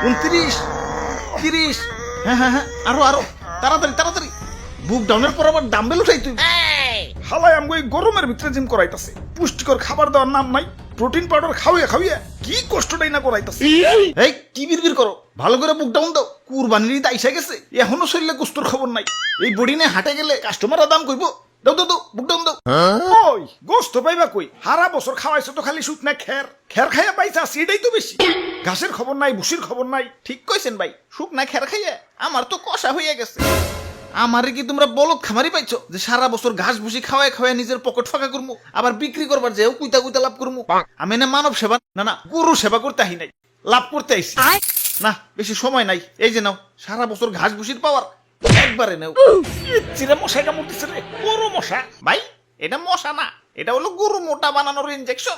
29, 30, হ্যাঁ হ্যাঁ হ্যাঁ, আরো আরো, তাড়াতাড়ি তাড়াতাড়ি। বুক ডাউনের পর আবার ডাম্বেল উঠাই তুই। হালাই আমগো এই গরমের ভিতরে জিম করাইতাছে, পুষ্টিকর খাবার দেওয়ার নাম নাই, প্রোটিন পাউডার খাওয়াইয়া খাওয়াইয়া কি কষ্টটাই না করাইতাছে। এই কি বিড়বিড় করো, ভালো করে বুক ডাউন দাও। কুরবানির ঈদ আইসা গেছে, এখনো শরীরে কুস্তর খবর নাই। এই বডি নিয়ে হাটে গেলে কাস্টমাররা দাম কইব। দাও দাও দাও, বুক ডাউন দাও। ওই গোস্ত পাইবা কই? হারা বছর খাওয়াইছো তো খালি শুকনা খের, খের খাইয়া পাইছা সেটাই তো বেশি। ঘাসের খবর নাই, ভুসির খবর নাই। ঠিক কইছেন ভাই, শুকনা খের খাইয়া আমার তো কষা হইয়া গেছে। আমারে কি তোমরা বলদ খামারি পাইছো যে সারা বছর ঘাস ভুসি খাওয়ায় খাওয়ায় নিজের পকেট ফাঁকা করবো, আবার বিক্রি করবার যেও কুইতা কুইতা লাভ করবো? আমি না মানব সেবা না গরু সেবা করতে আহি নাই, লাভ করতে আইছি। না বেশি সময় নাই, এই যে নাও সারা বছর ঘাস ভুসির পাওয়ার, একবারে নাও। চিরে মশাই কামড় দিছে রে, বড় মশা। ভাই এটা মশা না, এটা হলো গরু মোটা বানানোর ইনজেকশন।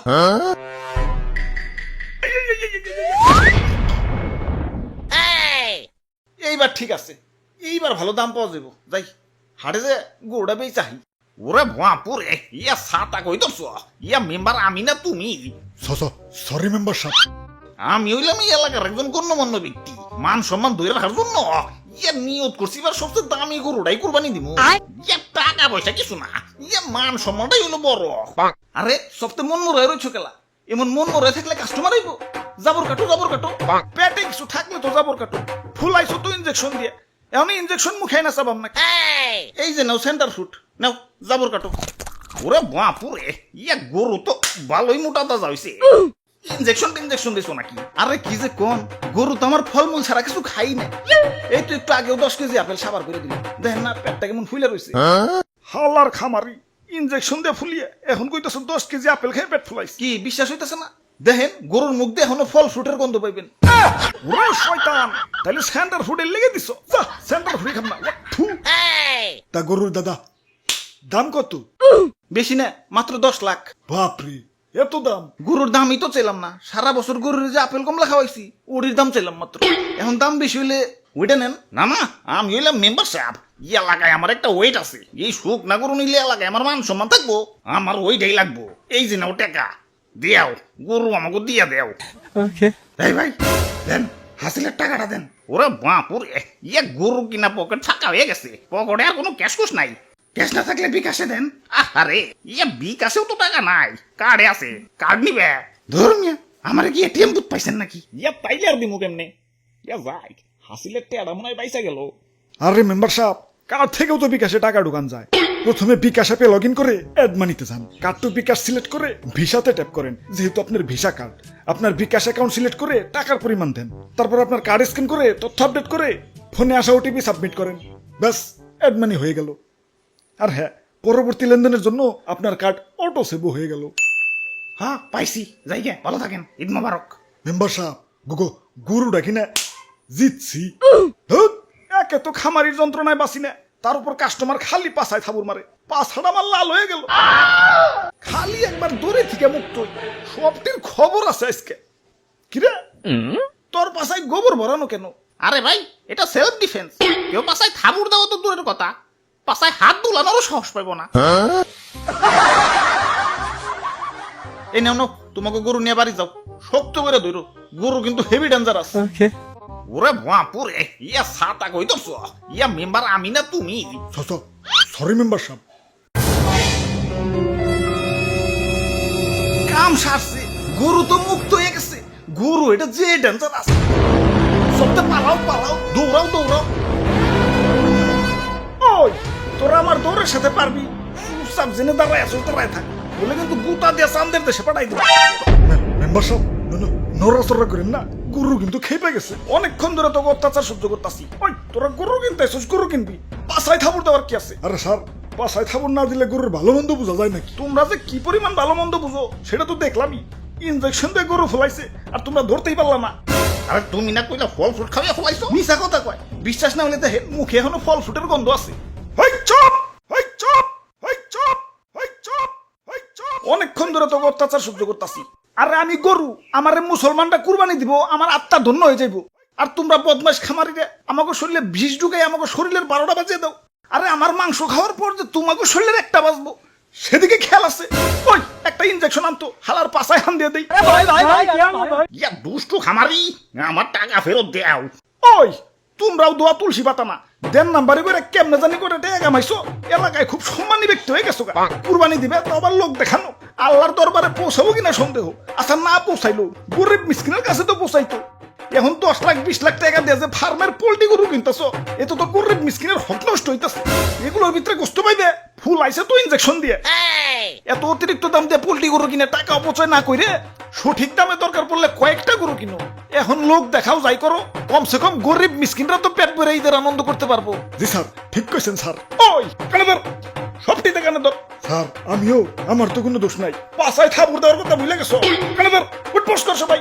এইবার ঠিক আছে, এইবার ভালো দাম পাওয়া যাবো। যাই হাটে যে গরুটা বেই চাহি। ওরে ভুয়াপুরে, ইয়া সাতা কই দছ, ইয়া মেম্বার আমি না তুমি? সরি মেম্বার সাহেব। আমি হইলাম এই এলাকার একজন গণ্যমান্য ব্যক্তি, মান সম্মান ধরে রাখার জন্য ইয়া নিয়ত করছি এবার সবচেয়ে দামি গরুটাই কুরবানি দিব। ইয়া টাকা পয়সা কিছু না, ইয়া মান সম্মানটাই হলো বড়। আরে সবচেয়ে মন মরে রয়েছো কেলা, এমন মন মরে থাকলে কাস্টমার আইব। জাবর কাটো জাবর কাটো, পেটে কিছু থাকলে তো জাবর কাটো। ফুলাইছো তো ইনজেকশন দিয়ে, এখন ইনজেকশন মুখে না চাবাম না। এই যে নাও সেন্টার ফুট, নাও জাবর কাটো। ওরে বাপুরে, ইয়া গরু তো ভালোই মোটা তাজা হইছে। ইনজেকশন দিছো নাকি? আরে কি যে কোন, গরু তো আমার ফলমূল ছাড়া কিছু খাই না। এই তো একটু আগেও 10 কেজি আপেল সাবার করে দিল, দেখেন না পেটটা কেমন ফুলে রয়েছে। হালার খামারি, ইনজেকশন দিয়ে ফুলিয়ে এখন কইতাছো 10 কেজি আপেল খেয়ে পেট ফুলাইছে। কি বিশ্বাস হইতেছে না? দেখেন গরুর মুখ দিয়ে এখনো ফল ফ্রুটের গন্ধ পাইবেন। ওরে শয়তান, তাহলে সেন্টার ফুডের লেগে দিছো। যা সেন্টার ফুডই খাম না। থু। তা গরুর দাদা দাম কত? বেশি না, মাত্র 10 লাখ। বাপরে, এত দাম? গরুর দামই তো চাইলাম না, সারা বছর গরুর যে আপেল কমলা খাওয়াইছি ওটির দাম চাইলাম মাত্র। এখন দাম বেশি হইলে ওইটা নেন। না না, আমি হইলাম মেম্বার সাহেব, এই এলাকায় আমার একটা ওয়েট আছে। এই সুখ না গরু নিলে এলাকায় আমার মান সম্মান থাকবো, আমার ওইটাই লাগবো। এই যে নাও টাকা দেও, গরু আমাকে দিয়া দেও। এই ভাই দেন, হাসিলের টাকাটা দেন। ওরে বাপুরে, ইয়া গরু কিনা পকেট ফাঁকা হয়ে গেছে, পকেটে আর কোনো ক্যাশ কুশ নাই। ক্যাশ না থাকলে বিকাশে দেন। আরে ইয়া বিকাশেও তো টাকা নাই, কার্ডে আছে, কার্ড নিবে। ধর্মিয়া আমার কি এটিএম বুথ পাইছেন নাকি? ইয়া তাইলে আর দিমু কেমনে? ইয়া ভাই হাসিলের টেড়া মনে হয় পাইসা গেল। আরে মেম্বার সাহেব, কার্ড থেকেও তো বিকাশে টাকা ঢুকান যায়। প্রথমে বিকাশ অ্যাপে লগ ইন করে অ্যাড মানিতে যান, কার্ড টু বিকাশ সিলেক্ট করে ভিসাতে ট্যাপ করেন। যেহেতু আপনার ভিসা কার্ড, আপনার বিকাশ অ্যাকাউন্ট সিলেক্ট করে টাকার পরিমাণ দেন। তারপর আপনার কার্ড স্ক্যান করে তথ্য আপডেট করে ফোনে আসা ওটিপি সাবমিট করেন। ব্যাস, অ্যাড মানি হয়ে গেল। আর হ্যাঁ, পরবর্তী লেনদেনের জন্য আপনার কার্ড অটো সেভও হয়ে গেল। হ্যাঁ পাইছি, যাই গে, ভালো থাকেন, ঈদ মোবারক। মেম্বার সাহেব, গরু ডাকি না জিতছি। একে তো খামারির যন্ত্রণায় বাঁচি না, তার উপর কাস্টমার খালি পাছায় থাবুর মারে, পাছাটা আমার লাল হয়ে গেল। খালি একবার দূরে থেকে মুক্ত সবটির খবর আছে আজকে। কিরে তোর পাছায় গোবর ভরানো কেন? আরে ভাই এটা সেলফ ডিফেন্স, কেউ পাশায় থাবুর দেওয়া তো দূরের কথা, পাশায় হাত দুলানোরও সাহস পাইব না। এই নাও নাও, তোমাকে গরু নিয়ে বাড়ি যাও, শক্ত করে ধরো, গরু কিন্তু হেভি ডেঞ্জারাস। ওরে বাপুরে, ইয়া সাতা কই দছ, ইয়া মেম্বার আমি না তুমি? সরি মেম্বার সাহেব। কাম সারছে, গরু তো মুক্ত হয়ে গেছে। গরু এটা যে ডেঞ্জারাস, সবটা পালাও পালাও, দৌড়াও দৌড়াও। ওই তোরা আমার দৌড়ের সাথে পারবি? চুপচাপ জেনে দাঁড়ায় আসো, দাঁড়ায় থাক, বলে কিন্তু গুতা দিয়ে চান্দের দেশে পাঠাই দেবো। মেম্বার সাহেব নড়াচড়া করেন না, গরু কিন্তু খেপে গেছে। অনেকক্ষণ ধরে তোকে অত্যাচার সহ্য করতেছি। ওই তোরা গরু কিনতে আসছিস, গরু কিনবি, পাছায় থাবুর দেওয়ার কি আছে? আরে স্যার, পাছায় থাবুর না দিলে গরুর ভালো মন্দ বোঝা যায় নাকি? তোমরা যে কি পরিমাণ ভালো মন্দ বুঝো সেটা তো দেখলামই। ইনজেকশন দিয়ে গরু ফলাইছে আর তোমরা ধরতেই পারলাম না। আরে তুমি না কইলা ফল ফ্রুট খাওয়া ফলাইছো? মিছা কথা কয়, বিশ্বাস না হলে দেখে মুখে এখনো ফল ফ্রুটের গন্ধ আছে। অনেকক্ষণ ধরে তোকে অত্যাচার সহ্য করতেছি। আরে আমি গরু, আমারে মুসলমানরা কুরবানি দিব, আমার আত্মা ধন্য হয়ে যাইব। আর তোমরা বদমাশ খামারিরে আমাকে শরীরে বিষ ঢুকাই আমাকে শরীরের 12টা বাজিয়ে দাও। আরে আমার মাংস খাওয়ার পর যে তোমাকে শরীরের একটা বাজবো সেদিকে খেয়াল আছে। ওই একটা ইনজেকশন আনতো, হালার পাছায় হান দিয়ে দেই। ইয়া দুষ্টু খামারি, আমার টাকা ফেরত দেও। ওই তোমরাও দোয়া তুলসী পাতা না, দেন নাম্বারে করে কেমনে জানি করে টাকা কামাইছো, এলাকায় খুব সম্মানী ব্যক্তি হয়ে গেছো। কুরবানি দিবে তো আবার লোক দেখানো, আল্লাহর দরবারে পৌঁছাবো কিনা সন্দেহ। আচ্ছা না পৌঁছাইলো, গরিব মিসকিনের কাছে তো পৌঁছাইতো। এখন 10 লাখ 20 লাখ টাকা দিয়ে যে ফার্মের পোল্ট্রি গরু কিনতেছ, এত তো গরিব মিসকিনের হক নষ্ট হইতেছে। এগুলোর ভিতরে গোস্ত পাইবে, ফুল আইছে তো ইনজেকশন দিয়ে। এত অতিরিক্ত দাম দিয়ে পোল্ট্রি গরু কিনে টাকা অপচয় না করে সঠিক দামে দরকার পড়লে কয়েকটা গরু কিনো। এখন লোক দেখাও যাই করো, কমসে কম গরিব মিসকিনরা তো পেট ভরে ঈদের আনন্দ করতে পারবো। জি স্যার, ঠিক কইছেন স্যার। ওই কানে ধর, সবটিতে কানে ধর। স্যার আমিও, আমার তো কোনো দোষ নাই। পাছায় থাপুর দেওয়ার কথা ভুলে গেছো। কানে ধর, উঠবস কর সবাই।